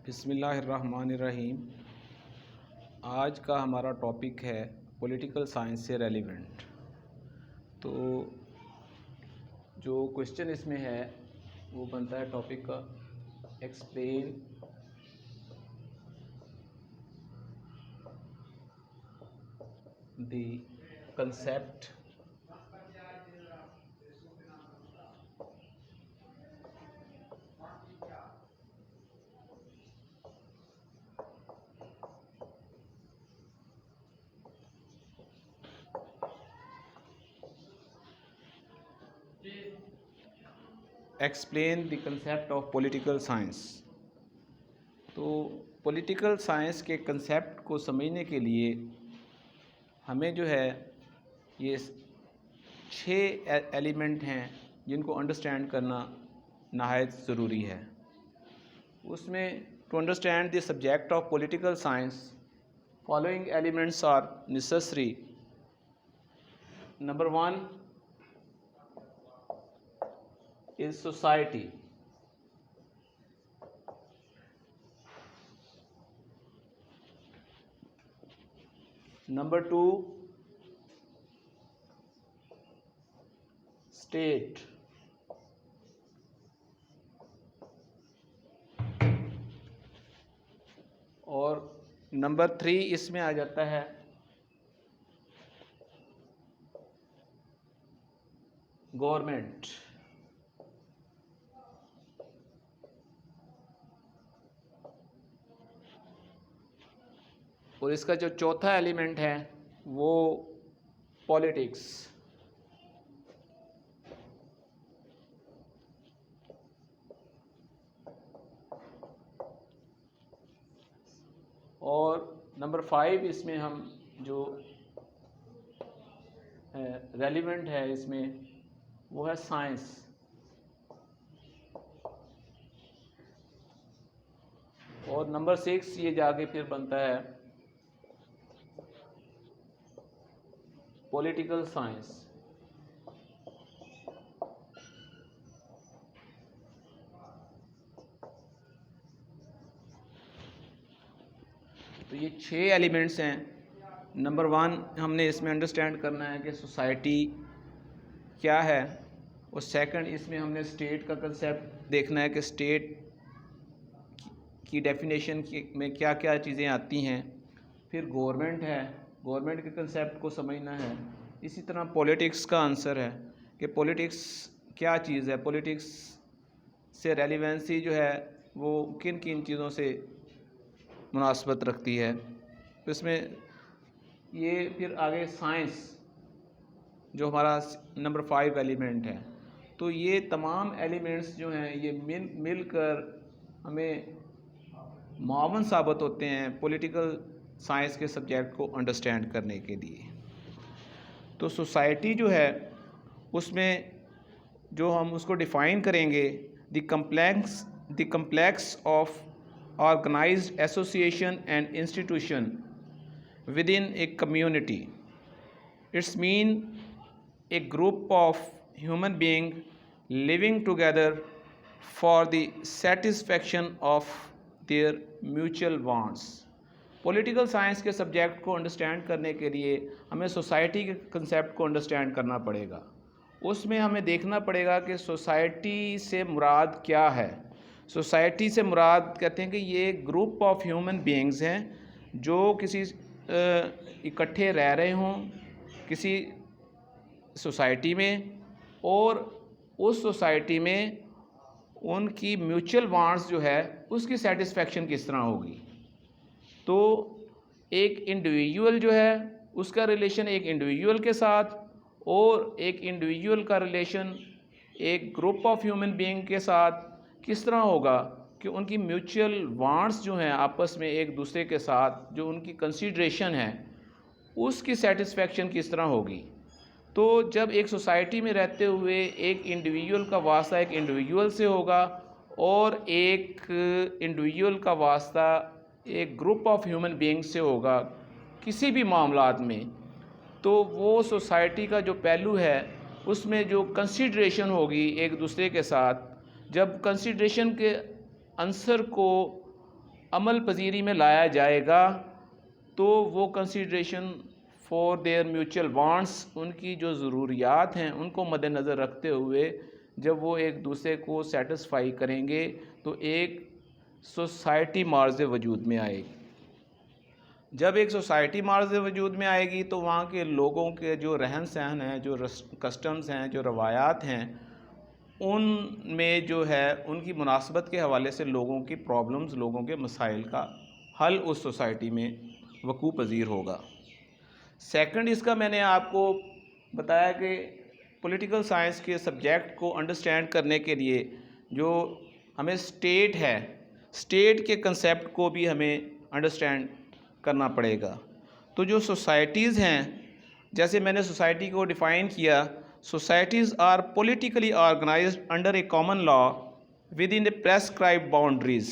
बिस्मिल्लाहिर्रहमानिर्रहीम। आज का हमारा टॉपिक है पॉलिटिकल साइंस से रेलिवेंट। तो जो क्वेश्चन इसमें है वो बनता है टॉपिक का explain the concept of political science. तो पॉलिटिकल साइंस के कंसेप्ट को समझने के लिए हमें जो है ये 6 एलिमेंट हैं जिनको अंडरस्टैंड करना नहायत ज़रूरी है। उसमें to understand the subject of political science following elements are necessary. Number 1 is society. Number 2, state. और नंबर 3 इसमें आ जाता है गवर्नमेंट। और इसका जो चौथा एलिमेंट है वो पॉलिटिक्स। और नंबर 5 इसमें हम जो रेलिवेंट है इसमें वो है साइंस। और नंबर 6 ये जाके फिर बनता है पॉलिटिकल साइंस। तो ये 6 एलिमेंट्स हैं। नंबर 1 हमने इसमें अंडरस्टैंड करना है कि सोसाइटी क्या है। और सेकंड इसमें हमने स्टेट का कंसेप्ट देखना है कि स्टेट की डेफिनेशन में क्या क्या चीज़ें आती हैं। फिर गवर्नमेंट है, गवर्नमेंट के कंसेप्ट को समझना है। इसी तरह पॉलिटिक्स का आंसर है कि पॉलिटिक्स क्या चीज़ है, पॉलिटिक्स से रेलिवेंसी जो है वो किन किन चीज़ों से मुनासबत रखती है। तो इसमें ये फिर आगे साइंस जो हमारा नंबर 5 एलिमेंट है। तो ये तमाम एलिमेंट्स जो हैं ये मिलकर हमें मुआवन साबित होते हैं पॉलिटिकल साइंस के सब्जेक्ट को अंडरस्टैंड करने के लिए। तो सोसाइटी जो है उसमें जो हम उसको डिफ़ाइन करेंगे the complex of organised association and institution within a community. Its mean a group of human being living together for the satisfaction of their mutual wants. Political science के subject को understand करने के लिए हमें society के concept को understand करना पड़ेगा। उसमें हमें देखना पड़ेगा कि सोसाइटी से मुराद क्या है। सोसाइटी से मुराद कहते हैं कि ये ग्रुप ऑफ ह्यूमन बीइंग्स हैं जो किसी इकट्ठे रह रहे हों किसी सोसाइटी में, और उस सोसाइटी में उनकी म्यूचुअल वांट्स जो है उसकी सेटिस्फैक्शन किस तरह होगी। तो एक इंडिविजुअल जो है उसका रिलेशन एक इंडिविजुअल के साथ और एक इंडिविजुअल का रिलेशन एक ग्रुप ऑफ ह्यूमन बीइंग के साथ किस तरह होगा कि उनकी म्यूचुअल वांट्स जो हैं आपस में एक दूसरे के साथ जो उनकी कंसीडरेशन है उसकी सेटिस्फैक्शन किस तरह होगी। तो जब एक सोसाइटी में रहते हुए एक इंडिविजुअल का वास्ता एक इंडिविजुअल से होगा और एक इंडिविजुअल का वास्ता एक ग्रुप ऑफ ह्यूमन बीइंग्स से होगा किसी भी मामलात में, तो वो सोसाइटी का जो पहलू है उसमें जो कंसीडरेशन होगी एक दूसरे के साथ, जब कंसीडरेशन के आंसर को अमल पजीरी में लाया जाएगा तो वो consideration for their mutual wants, उनकी जो ज़रूरियात हैं उनको मद्देनज़र रखते हुए जब वो एक दूसरे को सेटिस्फाई करेंगे तो एक सोसाइटी मार्ज़ वजूद में आएगी। जब एक सोसाइटी मार्ज़ वजूद में आएगी तो वहाँ के लोगों के जो रहन सहन हैं, जो कस्टम्स हैं, जो रवायात हैं, उनमें जो है उनकी मुनासबत के हवाले से लोगों की प्रॉब्लम्स, लोगों के मसाइल का हल उस सोसाइटी में वकू पज़ीर होगा। सेकंड, इसका मैंने आपको बताया कि पॉलिटिकल साइंस के सब्जेक्ट को अंडरस्टैंड करने के लिए जो हमें स्टेट है, स्टेट के कंसेप्ट को भी हमें अंडरस्टैंड करना पड़ेगा। तो जो सोसाइटीज़ हैं, जैसे मैंने सोसाइटी को डिफ़ाइन किया, societies are politically organized under a common law within the prescribed boundaries.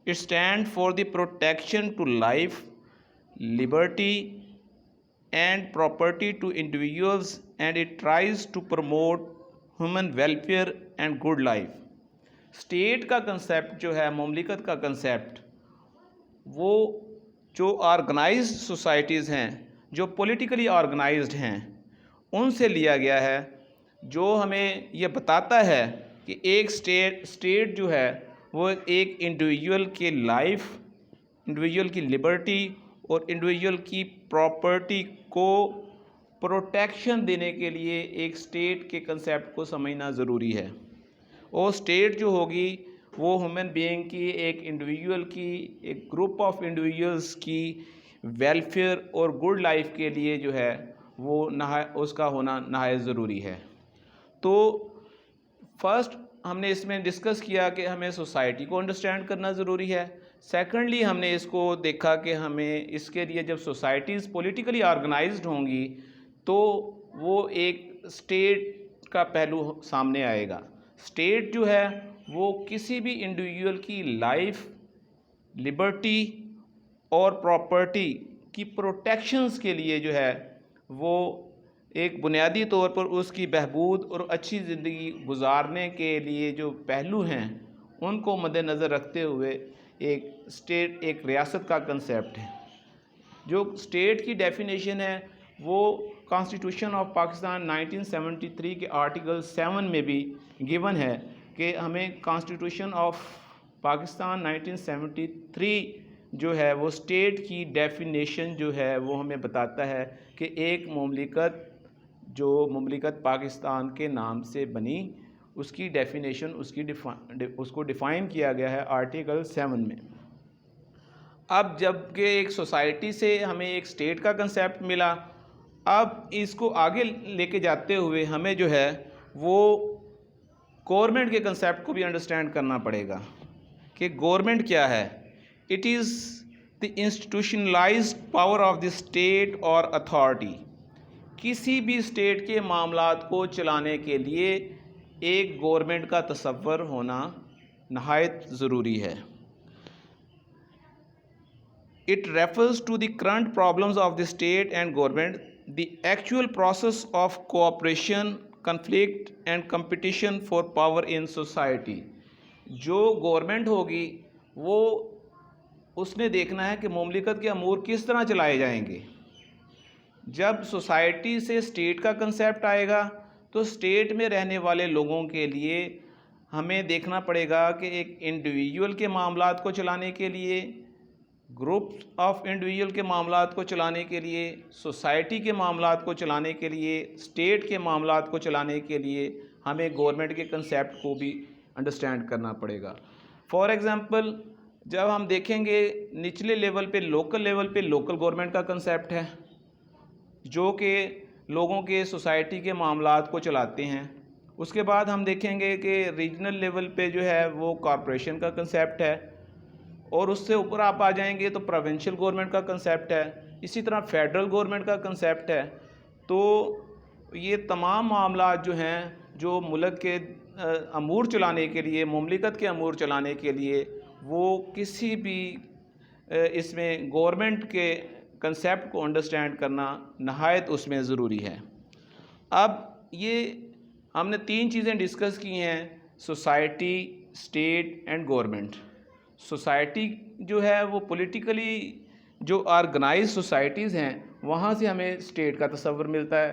It stands for the protection to life, liberty and property to individuals, and it tries to promote human welfare and good life. State का concept जो है, मुमलिकत का concept, वो जो organised societies हैं, जो politically organised हैं, उनसे लिया गया है, जो हमें यह बताता है कि एक स्टेट जो है वो एक इंडिविजुअल के लाइफ, इंडिविजुअल की लिबर्टी और इंडिविजुअल की प्रॉपर्टी को प्रोटेक्शन देने के लिए एक स्टेट के कंसेप्ट को समझना ज़रूरी है। और स्टेट जो होगी वो ह्यूमन बीइंग की, एक इंडिविजुअल की, एक ग्रुप ऑफ इंडिविजुअल्स की वेलफेयर और गुड लाइफ के लिए जो है वो उसका होना नहायत ज़रूरी है। तो फर्स्ट हमने इसमें डिस्कस किया कि हमें सोसाइटी को अंडरस्टैंड करना ज़रूरी है। सेकेंडली हमने इसको देखा कि हमें इसके लिए जब सोसाइटीज़ पॉलिटिकली ऑर्गेनाइज्ड होंगी तो वो एक स्टेट का पहलू सामने आएगा। स्टेट जो है वो किसी भी इंडिविजुअल की लाइफ, लिबर्टी और प्रॉपर्टी की प्रोटेक्शंस के लिए जो है वो एक बुनियादी तौर पर उसकी बहबूद और अच्छी ज़िंदगी गुजारने के लिए जो पहलू हैं उनको मद्देनज़र रखते हुए एक स्टेट, एक रियासत का कंसेप्ट है। जो स्टेट की डेफिनेशन है वो कॉन्स्टिट्यूशन ऑफ पाकिस्तान 1973 के आर्टिकल 7 में भी गिवन है कि हमें कॉन्स्टिट्यूशन ऑफ पाकिस्तान 1973 जो है वो स्टेट की डेफिनेशन जो है वो हमें बताता है कि एक मुमलिकत, जो मुमलिकत पाकिस्तान के नाम से बनी, उसकी डेफिनेशन, उसको डिफ़ाइन किया गया है आर्टिकल 7 में। अब जबकि एक सोसाइटी से हमें एक स्टेट का कंसेप्ट मिला, अब इसको आगे लेके जाते हुए हमें जो है वो गवर्नमेंट के कंसेप्ट को भी अंडरस्टैंड करना पड़ेगा कि गवर्नमेंट क्या है। It is the institutionalised power of the state और अथॉरिटी। किसी भी स्टेट के मामलात को चलाने के लिए एक गवर्नमेंट का तसव्वुर होना नहायत ज़रूरी है। It refers to the current problems of the state and government, the actual process of cooperation, conflict and competition for power in society. जो गवर्नमेंट होगी वो उसने देखना है कि मुमलिकत के अमूर किस तरह चलाए जाएंगे। जब सोसाइटी से स्टेट का कंसेप्ट आएगा तो स्टेट में रहने वाले लोगों के लिए हमें देखना पड़ेगा कि एक इंडिविजुअल के मामलात को चलाने के लिए, ग्रुप ऑफ इंडिविजुअल के मामलात को चलाने के लिए, सोसाइटी के मामलात को चलाने के लिए, स्टेट के मामलात को चलाने के लिए हमें गवर्नमेंट के कंसेप्ट को भी अंडरस्टैंड करना पड़ेगा। फॉर एग्ज़ाम्पल, जब हम देखेंगे निचले लेवल पे, लोकल लेवल पे लोकल गवर्नमेंट का कंसेप्ट है जो कि लोगों के सोसाइटी के मामलात को चलाते हैं। उसके बाद हम देखेंगे कि रीजनल लेवल पे जो है वो कॉरपोरेशन का कंसेप्ट है, और उससे ऊपर आप आ जाएंगे तो प्रोविंशियल गवर्नमेंट का कंसेप्ट है, इसी तरह फेडरल गवर्नमेंट का कंसेप्ट है। तो ये तमाम मामला जो हैं, जो मुल्क के अमूर चलाने के लिए, मुमलिकत के अमूर चलाने के लिए, वो किसी भी इसमें गवर्नमेंट के कंसेप्ट को अंडरस्टैंड करना नहायत उसमें ज़रूरी है। अब ये हमने 3 चीज़ें डिस्कस की हैं, society, state and government. Society जो है वो पॉलिटिकली जो ऑर्गेनाइज सोसाइटीज़ हैं वहाँ से हमें स्टेट का तस्वर मिलता है।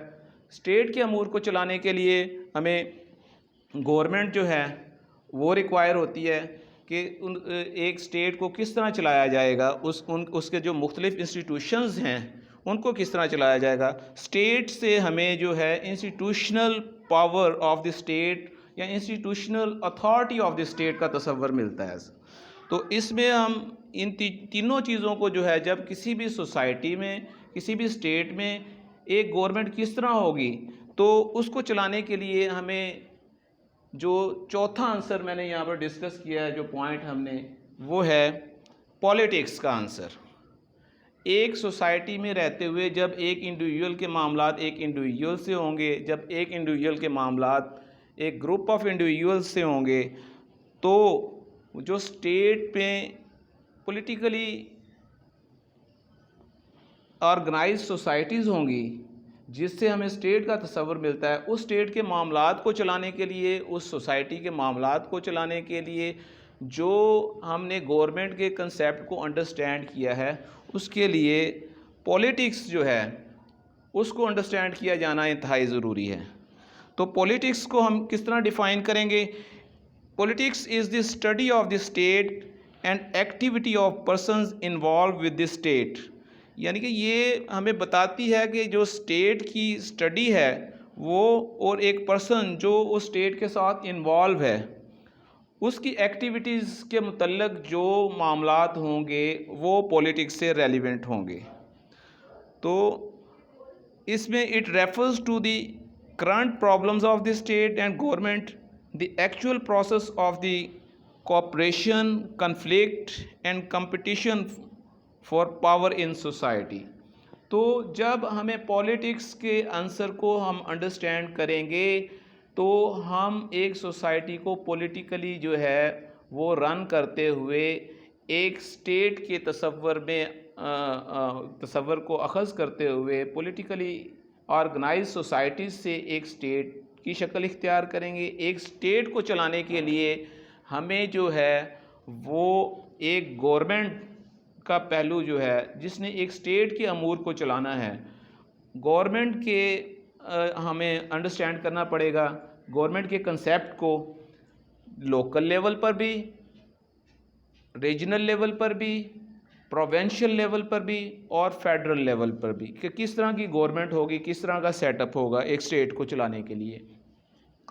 स्टेट के अमूर को चलाने के लिए हमें गवर्नमेंट जो है वो रिक्वायर होती है कि एक स्टेट को किस तरह चलाया जाएगा, उसके जो मुख्तलिफ इंस्टीट्यूशंस हैं उनको किस तरह चलाया जाएगा। स्टेट से हमें जो है institutional power of the state या institutional authority of the state का तस्वर मिलता है। तो इसमें हम इन तीनों चीज़ों को जो है, जब किसी भी सोसाइटी में, किसी भी स्टेट में एक गवर्नमेंट किस तरह होगी, तो उसको चलाने के लिए हमें जो चौथा आंसर मैंने यहाँ पर डिस्कस किया है, जो पॉइंट हमने, वो है पॉलिटिक्स का आंसर। एक सोसाइटी में रहते हुए जब एक इंडिविजुअल के मामलात एक इंडिविजुअल से होंगे, जब एक इंडिविजुअल के मामलात एक ग्रुप ऑफ इंडिविजुअल से होंगे, तो जो स्टेट में पॉलिटिकली ऑर्गेनाइज सोसाइटीज़ होंगी जिससे हमें स्टेट का तस्वर मिलता है, उस स्टेट के मामलात को चलाने के लिए, उस सोसाइटी के मामलात को चलाने के लिए जो हमने गवर्नमेंट के कंसेप्ट को अंडरस्टैंड किया है, उसके लिए पॉलिटिक्स जो है उसको अंडरस्टैंड किया जाना इंतहाई ज़रूरी है। तो पॉलिटिक्स को हम किस तरह डिफ़ाइन करेंगे? Politics is the study of the state and activity of persons involve with the state. यानी कि ये हमें बताती है कि जो स्टेट की स्टडी है वो, और एक पर्सन जो उस स्टेट के साथ इन्वॉल्व है, उसकी एक्टिविटीज़ के मुतल्लिक़ जो मामलात होंगे वो पॉलिटिक्स से रेलिवेंट होंगे। तो इसमें it refers to the current problems of the state and government, the actual process of the cooperation, conflict and competition for power in society. तो जब हमें पॉलिटिक्स के आंसर को हम अंडरस्टैंड करेंगे तो हम एक सोसाइटी को पॉलिटिकली जो है वो रन करते हुए एक स्टेट के तस्वर को अखज़ करते हुए पॉलिटिकली ऑर्गेनाइज सोसाइटीज़ से एक स्टेट की शक्ल इख्तियार करेंगे। एक स्टेट को चलाने के लिए हमें जो है वो एक गवर्नमेंट का पहलू जो है, जिसने एक स्टेट के अमूर को चलाना है, गवर्नमेंट के हमें अंडरस्टैंड करना पड़ेगा। गवर्नमेंट के कंसेप्ट को लोकल लेवल पर भी, रीजनल लेवल पर भी, प्रोविंशियल लेवल पर भी और फेडरल लेवल पर भी, कि किस तरह की गवर्नमेंट होगी, किस तरह का सेटअप होगा एक स्टेट को चलाने के लिए।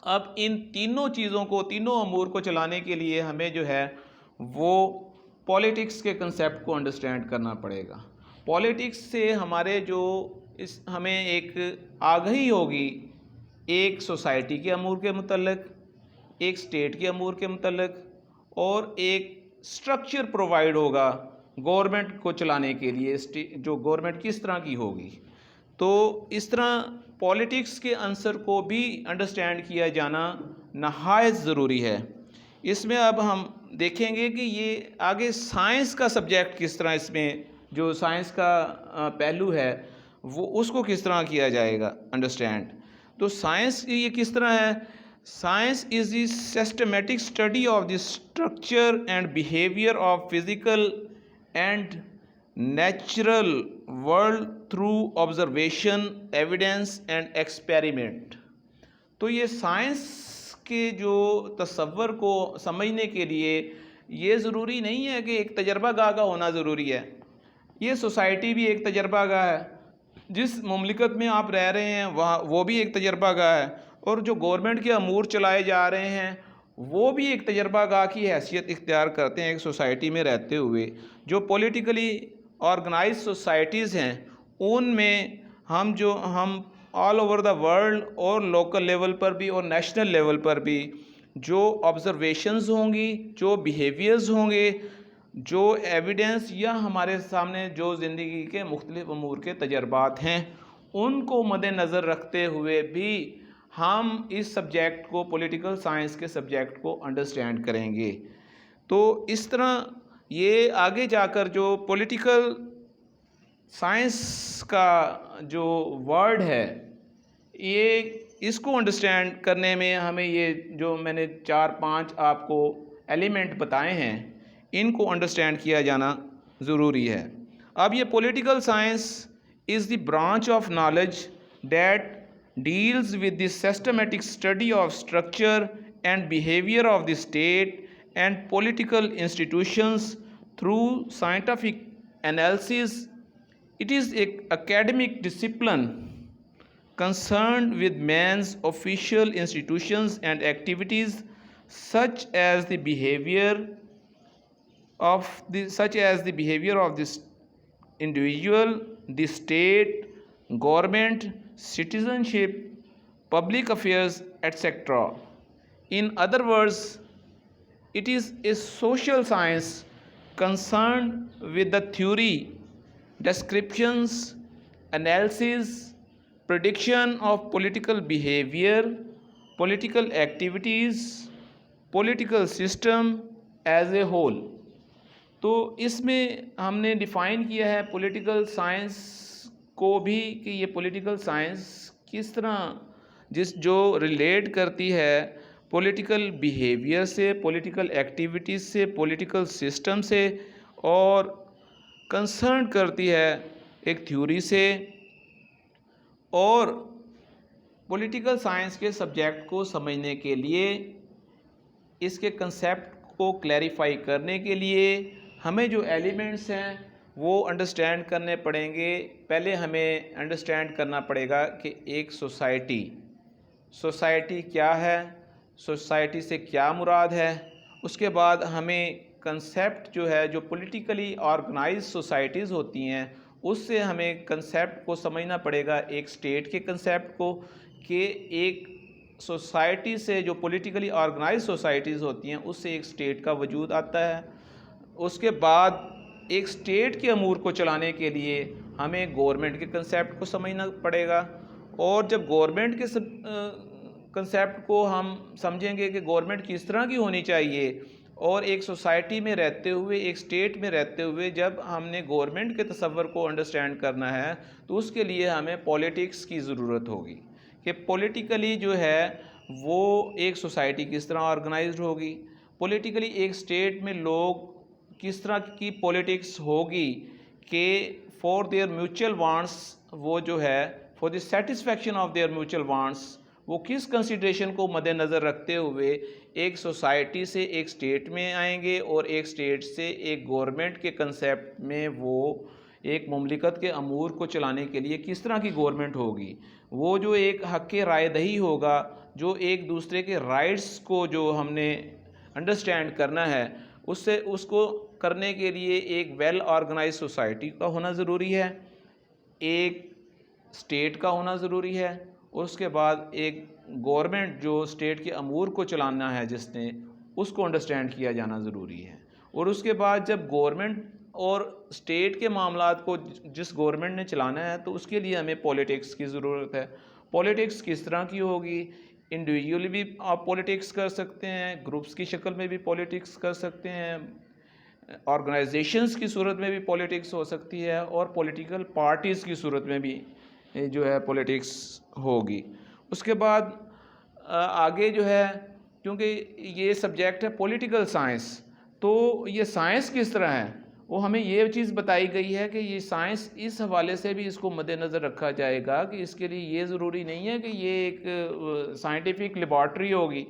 अब इन तीनों चीज़ों को, तीनों अमूर को चलाने के लिए हमें जो है वो पॉलिटिक्स के कंसेप्ट को अंडरस्टैंड करना पड़ेगा। पॉलिटिक्स से हमारे जो हमें एक आगाही होगी एक सोसाइटी के अमूर के मुतल्लिक़, एक स्टेट के अमूर के मुतल्लिक़, और एक स्ट्रक्चर प्रोवाइड होगा गवर्नमेंट को चलाने के लिए, जो गवर्नमेंट किस तरह की होगी। तो इस तरह पॉलिटिक्स के आंसर को भी अंडरस्टैंड किया जाना नहायत ज़रूरी है। इसमें अब हम देखेंगे कि ये आगे साइंस का सब्जेक्ट किस तरह, इसमें जो साइंस का पहलू है वो उसको किस तरह किया जाएगा अंडरस्टैंड। तो साइंस ये किस तरह है? Science is the systematic study of the structure and behaviour of physical and natural world through observation, evidence and experiment. तो ये साइंस के जो तस्वर को समझने के लिए ये ज़रूरी नहीं है कि एक तजर्बागाह का होना ज़रूरी है। ये सोसाइटी भी एक तजर्बागाह है, जिस मुमलिकत में आप रह रहे हैं वहाँ वो भी एक तजर्बागाह है, और जो गवर्नमेंट के अमूर चलाए जा रहे हैं वो भी एक तजर्बागाह की हैसियत इख्तियार करते हैं एक सोसाइटी में रहते हुए। जो पॉलिटिकली ऑर्गेनाइज सोसाइटीज़ हैं उनमें हम ऑल ओवर द वर्ल्ड और लोकल लेवल पर भी और नेशनल लेवल पर भी जो ऑब्ज़र्वेशंस होंगी, जो बिहेवियर्स होंगे, जो एविडेंस या हमारे सामने जो ज़िंदगी के मुख्तलिफ अमूर के तजर्बात हैं, उनको मद्देनज़र रखते हुए भी हम इस सब्जेक्ट को, पॉलिटिकल साइंस के सब्जेक्ट को अंडरस्टैंड करेंगे। तो इस तरह ये आगे जाकर जो पॉलिटिकल साइंस का जो वर्ड है, ये इसको अंडरस्टैंड करने में हमें ये जो मैंने 4-5 आपको एलिमेंट बताए हैं, इनको अंडरस्टैंड किया जाना ज़रूरी है। अब ये political science is the branch of knowledge that deals with the systematic study of structure and behaviour of the state and political institutions through scientific analysis. It is an academic discipline concerned with man's official institutions and activities such as the behavior of this individual, the state, government, citizenship, public affairs, etc. In other words, it is a social science concerned with the theory, descriptions, analysis, prediction of political behavior, political activities, political system as a whole। तो इसमें हमने define किया है political science को भी कि ये political science किस तरह जो रिलेट करती है पॉलिटिकल बिहेवियर से, पॉलिटिकल एक्टिविटीज़ से, पॉलिटिकल सिस्टम से, और कंसर्न करती है एक थ्योरी से। और पॉलिटिकल साइंस के सब्जेक्ट को समझने के लिए, इसके कंसेप्ट को क्लैरिफाई करने के लिए हमें जो एलिमेंट्स हैं वो अंडरस्टैंड करने पड़ेंगे। पहले हमें अंडरस्टैंड करना पड़ेगा कि एक सोसाइटी क्या है, सोसाइटी से क्या मुराद है। उसके बाद हमें कंसेप्ट जो है, जो पॉलिटिकली ऑर्गेनाइज्ड सोसाइटीज़ होती हैं, उससे हमें कंसेप्ट को समझना पड़ेगा, एक स्टेट के कंसेप्ट को, कि एक सोसाइटी से, जो पॉलिटिकली ऑर्गेनाइज्ड सोसाइटीज़ होती हैं, उससे एक स्टेट का वजूद आता है। उसके बाद एक स्टेट के अमूर को चलाने के लिए हमें गवर्नमेंट के कंसेप्ट को समझना पड़ेगा। और जब गवर्नमेंट के कंसेप्ट को हम समझेंगे कि गवर्नमेंट किस तरह की होनी चाहिए, और एक सोसाइटी में रहते हुए, एक स्टेट में रहते हुए जब हमने गवर्नमेंट के तसव्वुर को अंडरस्टैंड करना है, तो उसके लिए हमें पॉलिटिक्स की ज़रूरत होगी कि पॉलिटिकली जो है वो एक सोसाइटी किस तरह ऑर्गेनाइज्ड होगी, पॉलिटिकली एक स्टेट में लोग किस तरह की पॉलिटिक्स होगी कि फॉर देयर म्यूचुअल वांट्स, वो जो है for the satisfaction of their mutual wants, वो किस कंसिडरेशन को मद्देनज़र रखते हुए एक सोसाइटी से एक स्टेट में आएंगे, और एक स्टेट से एक गवर्नमेंट के कंसेप्ट में वो एक मुमलिकत के अमूर को चलाने के लिए किस तरह की गवर्नमेंट होगी। वो जो एक हक़ रायदही होगा, जो एक दूसरे के राइट्स को जो हमने अंडरस्टैंड करना है, उससे उसको करने के लिए एक वेल ऑर्गेनाइज्ड सोसाइटी का होना ज़रूरी है, एक स्टेट का होना ज़रूरी है, और उसके बाद एक गवर्नमेंट जो स्टेट के अमूर को चलाना है जिसने, उसको अंडरस्टैंड किया जाना ज़रूरी है। और उसके बाद जब गवर्नमेंट और स्टेट के मामलात को जिस गवर्नमेंट ने चलाना है, तो उसके लिए हमें पॉलिटिक्स की ज़रूरत है। पॉलिटिक्स किस तरह की होगी, इंडिविजुअली भी आप पॉलिटिक्स कर सकते हैं, ग्रुप्स की शक्ल में भी पॉलिटिक्स कर सकते हैं, ऑर्गेनाइजेशंस की सूरत में भी पॉलिटिक्स हो सकती है, और पॉलिटिकल पार्टीज़ की सूरत में भी जो है पॉलिटिक्स होगी। उसके बाद आगे जो है, क्योंकि ये सब्जेक्ट है पॉलिटिकल साइंस, तो ये साइंस किस तरह है वो हमें ये चीज़ बताई गई है कि ये साइंस इस हवाले से भी इसको मद्देनज़र रखा जाएगा कि इसके लिए ये ज़रूरी नहीं है कि ये एक साइंटिफिक लेबॉर्ट्री होगी।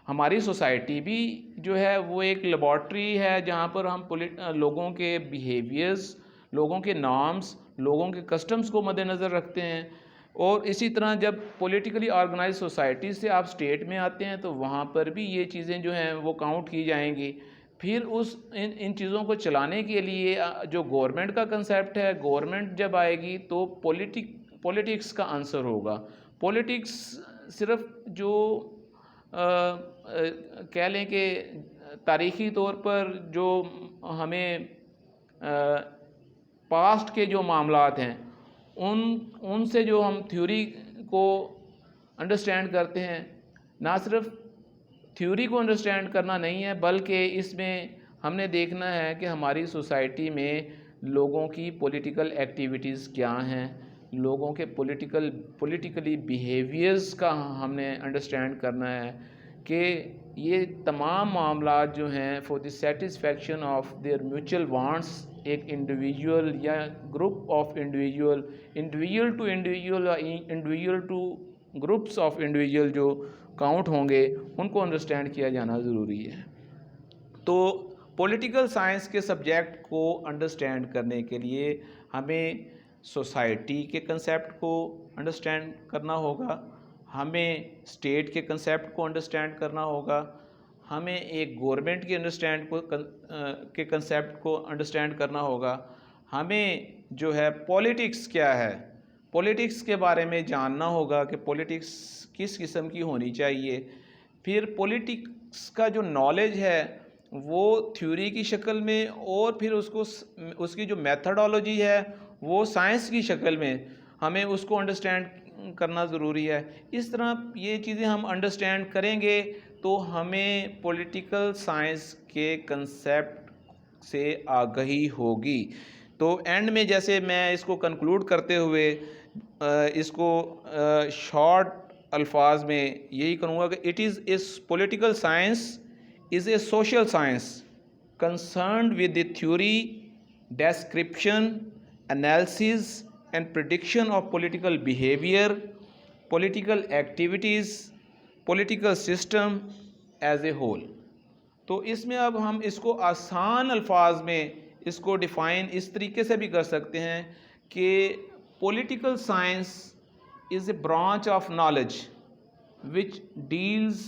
हमारी सोसाइटी भी जो है वो एक लेबॉर्ट्री है, जहाँ पर हम लोगों के बिहेवियर्स, लोगों के नॉर्म्स, लोगों के कस्टम्स को मद्देनज़र रखते हैं। और इसी तरह जब पॉलिटिकली ऑर्गेनाइज्ड सोसाइटी से आप स्टेट में आते हैं, तो वहाँ पर भी ये चीज़ें जो हैं वो काउंट की जाएंगी। फिर इन चीज़ों को चलाने के लिए जो गवर्नमेंट का कंसेप्ट है, गवर्नमेंट जब आएगी तो पॉलिटिक्स का आंसर होगा। पॉलिटिक्स सिर्फ जो कह लें कि तारीख़ी तौर पर जो हमें पास्ट के जो मामलात हैं उनसे जो हम थ्योरी को अंडरस्टैंड करते हैं, ना सिर्फ थ्योरी को अंडरस्टैंड करना नहीं है, बल्कि इसमें हमने देखना है कि हमारी सोसाइटी में लोगों की पॉलिटिकल एक्टिविटीज़ क्या हैं, लोगों के पॉलिटिकली बिहेवियर्स का हमने अंडरस्टैंड करना है कि ये तमाम मामलात जो हैं for the satisfaction of their mutual wants, एक इंडिविजुअल या group of individual, individual to individual, individual to groups of individual जो काउंट होंगे, उनको अंडरस्टैंड किया जाना ज़रूरी है। तो पॉलिटिकल साइंस के सब्जेक्ट को अंडरस्टैंड करने के लिए हमें सोसाइटी के कंसेप्ट को अंडरस्टैंड करना होगा, हमें स्टेट के कंसेप्ट को अंडरस्टैंड करना होगा, हमें एक गवर्नमेंट के कंसेप्ट को अंडरस्टैंड करना होगा, हमें जो है पॉलिटिक्स क्या है, पॉलिटिक्स के बारे में जानना होगा कि पॉलिटिक्स किस किस्म की होनी चाहिए। फिर पॉलिटिक्स का जो नॉलेज है वो थ्योरी की शक्ल में, और फिर उसकी जो मेथडोलॉजी है वो साइंस की शक्ल में हमें उसको अंडरस्टैंड करना ज़रूरी है। इस तरह ये चीज़ें हम अंडरस्टैंड करेंगे तो हमें पॉलिटिकल साइंस के कंसेप्ट से आगाही होगी। तो एंड में जैसे मैं इसको कंक्लूड करते हुए इसको शॉर्ट अल्फाज में यही करूँगा कि it is a political science is a social science concerned with the theory, description, analysis and prediction of political behavior, political activities, political system as a whole। तो इसमें अब हम इसको आसान अल्फाज में इसको डिफ़ाइन इस तरीके से भी कर सकते हैं कि political science is a branch of knowledge which deals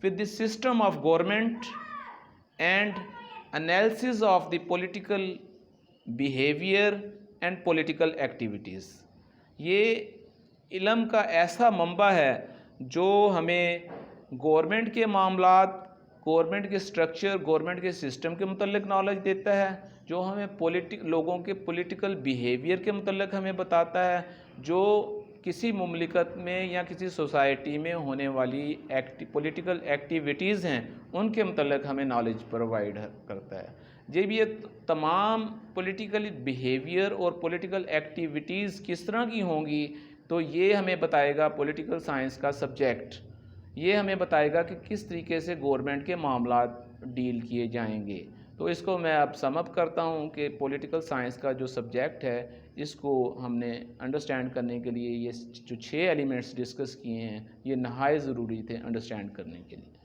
with the system of government and analysis of the political behavior and political activities। ये इल्म का ऐसा मंबा है जो हमें गवर्नमेंट के मामलात, गवर्नमेंट के स्ट्रक्चर, गवर्नमेंट के सिस्टम के मुतल्लिक नॉलेज देता है, जो हमें लोगों के पॉलिटिकल बिहेवियर के मुतल्लिक हमें बताता है, जो किसी मुमलिकत में या किसी सोसाइटी में होने वाली पॉलिटिकल एक्टिविटीज़ हैं उनके मुतल्लिक हमें नॉलेज प्रोवाइड करता है। जब ये तमाम पॉलिटिकल बिहेवियर और पॉलिटिकल एक्टिविटीज़ किस तरह की होंगी तो ये हमें बताएगा पॉलिटिकल साइंस का सब्जेक्ट। ये हमें बताएगा कि किस तरीके से गवर्नमेंट के मामलात डील किए जाएंगे। तो इसको मैं अब समअप करता हूँ कि पॉलिटिकल साइंस का जो सब्जेक्ट है इसको हमने अंडरस्टैंड करने के लिए ये जो 6 एलिमेंट्स डिस्कस किए हैं ये नहायत ज़रूरी थे अंडरस्टैंड करने के लिए।